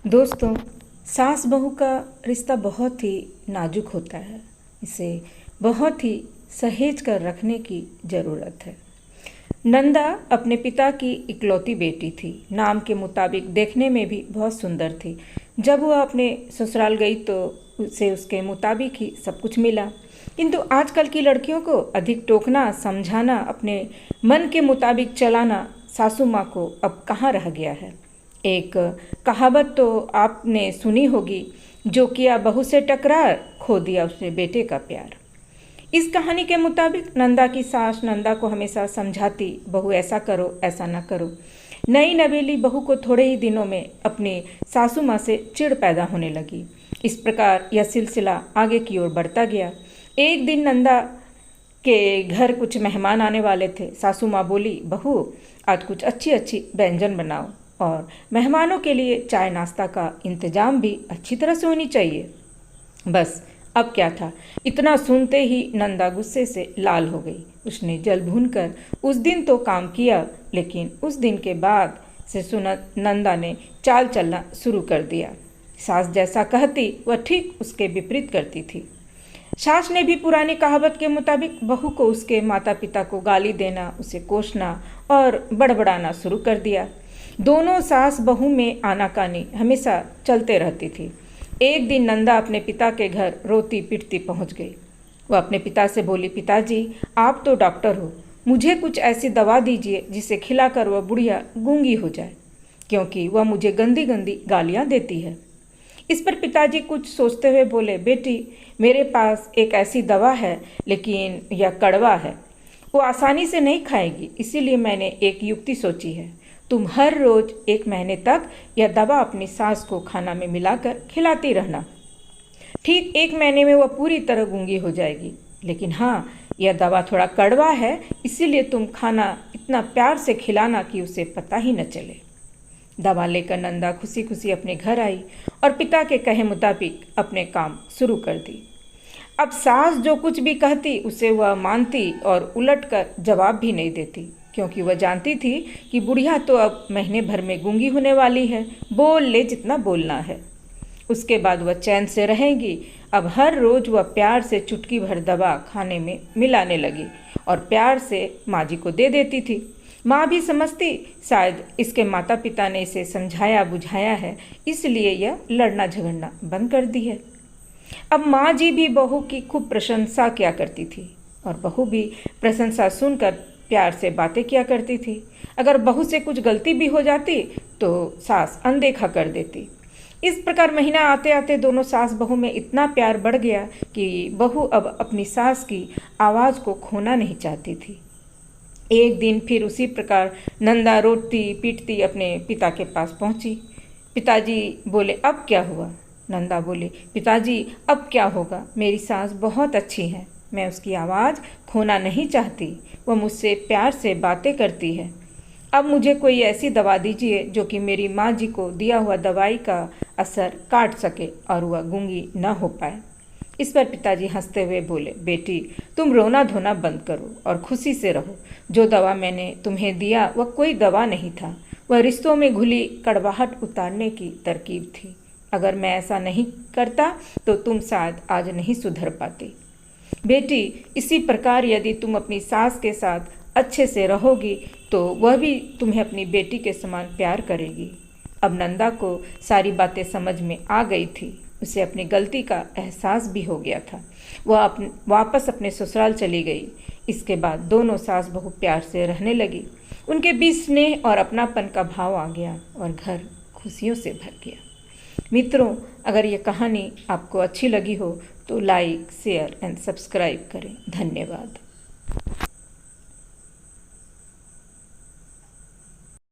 दोस्तों, सास बहू का रिश्ता बहुत ही नाजुक होता है। इसे बहुत ही सहेज कर रखने की ज़रूरत है। नंदा अपने पिता की इकलौती बेटी थी। नाम के मुताबिक देखने में भी बहुत सुंदर थी। जब वह अपने ससुराल गई तो उसे उसके मुताबिक ही सब कुछ मिला। किंतु आजकल की लड़कियों को अधिक टोकना, समझाना, अपने मन के मुताबिक चलाना सासू माँ को अब कहाँ रह गया है। एक कहावत तो आपने सुनी होगी, जो किया बहू से टकरार, खो दिया उसने बेटे का प्यार। इस कहानी के मुताबिक नंदा की सास नंदा को हमेशा समझाती, बहू ऐसा करो, ऐसा ना करो। नई नवेली बहू को थोड़े ही दिनों में अपनी सासू माँ से चिढ़ पैदा होने लगी। इस प्रकार यह सिलसिला आगे की ओर बढ़ता गया। एक दिन नंदा के घर कुछ मेहमान आने वाले थे। सासू माँ बोली, बहू आज कुछ अच्छी अच्छी व्यंजन बनाओ और मेहमानों के लिए चाय नाश्ता का इंतजाम भी अच्छी तरह से होनी चाहिए। बस अब क्या था, इतना सुनते ही नंदा गुस्से से लाल हो गई। उसने जल भूनकर उस दिन तो काम किया, लेकिन उस दिन के बाद से नंदा ने चाल चलना शुरू कर दिया। सास जैसा कहती वह ठीक उसके विपरीत करती थी। सास ने भी पुरानी कहावत के मुताबिक बहू को उसके माता पिता को गाली देना, उसे कोसना और बड़बड़ाना शुरू कर दिया। दोनों सास बहू में आनाकानी हमेशा चलते रहती थी। एक दिन नंदा अपने पिता के घर रोती पिटती पहुंच गई। वह अपने पिता से बोली, पिताजी आप तो डॉक्टर हो, मुझे कुछ ऐसी दवा दीजिए जिसे खिलाकर वह बुढ़िया गूंगी हो जाए, क्योंकि वह मुझे गंदी गंदी गालियां देती है। इस पर पिताजी कुछ सोचते हुए बोले, बेटी मेरे पास एक ऐसी दवा है, लेकिन यह कड़वा है, वो आसानी से नहीं खाएगी, इसीलिए मैंने एक युक्ति सोची है। तुम हर रोज 1 महीने तक यह दवा अपनी सास को खाना में मिलाकर खिलाती रहना। ठीक 1 महीने में वह पूरी तरह गूंगी हो जाएगी। लेकिन हाँ, यह दवा थोड़ा कड़वा है, इसीलिए तुम खाना इतना प्यार से खिलाना कि उसे पता ही न चले। दवा लेकर नंदा खुशी खुशी अपने घर आई और पिता के कहे मुताबिक अपने काम शुरू कर दी। अब सास जो कुछ भी कहती उसे वह मानती और उलट कर जवाब भी नहीं देती, क्योंकि वह जानती थी कि बुढ़िया तो अब महीने भर में गूंगी होने वाली है, बोल ले जितना बोलना है। उसके बाद वह चैन से रहेगी। अब हर रोज वह प्यार से चुटकी भर दवा खाने में मिलाने लगी और प्यार से माँ जी को दे देती थी। माँ भी समझती शायद इसके माता पिता ने इसे समझाया बुझाया है, इसलिए यह लड़ना झगड़ना बंद कर दी है। अब माँ जी भी बहू की खूब प्रशंसा किया करती थी और बहू भी प्रशंसा सुनकर प्यार से बातें किया करती थी। अगर बहू से कुछ गलती भी हो जाती तो सास अनदेखा कर देती। इस प्रकार महीना आते आते दोनों सास बहू में इतना प्यार बढ़ गया कि बहू अब अपनी सास की आवाज़ को खोना नहीं चाहती थी। एक दिन फिर उसी प्रकार नंदा रोती पीटती अपने पिता के पास पहुंची। पिताजी बोले, अब क्या हुआ? नंदा बोली, पिताजी अब क्या होगा, मेरी सास बहुत अच्छी है, मैं उसकी आवाज़ खोना नहीं चाहती, वह मुझसे प्यार से बातें करती है। अब मुझे कोई ऐसी दवा दीजिए जो कि मेरी माँ जी को दिया हुआ दवाई का असर काट सके और वह गूंगी न हो पाए। इस पर पिताजी हंसते हुए बोले, बेटी तुम रोना धोना बंद करो और खुशी से रहो। जो दवा मैंने तुम्हें दिया वह कोई दवा नहीं था, वह रिश्तों में घुली कड़वाहट उतारने की तरकीब थी। अगर मैं ऐसा नहीं करता तो तुम शायद आज नहीं सुधर पाती। बेटी इसी प्रकार यदि तुम अपनी सास के साथ अच्छे से रहोगी तो वह भी तुम्हें अपनी बेटी के समान प्यार करेगी। अब नंदा को सारी बातें समझ में आ गई थी। उसे अपनी गलती का एहसास भी हो गया था। वह वापस अपने ससुराल चली गई। इसके बाद दोनों सास बहू प्यार से रहने लगी। उनके बीच स्नेह और अपनापन का भाव आ गया और घर खुशियों से भर गया। मित्रों, अगर ये कहानी आपको अच्छी लगी हो तो लाइक, शेयर एंड सब्सक्राइब करें। धन्यवाद।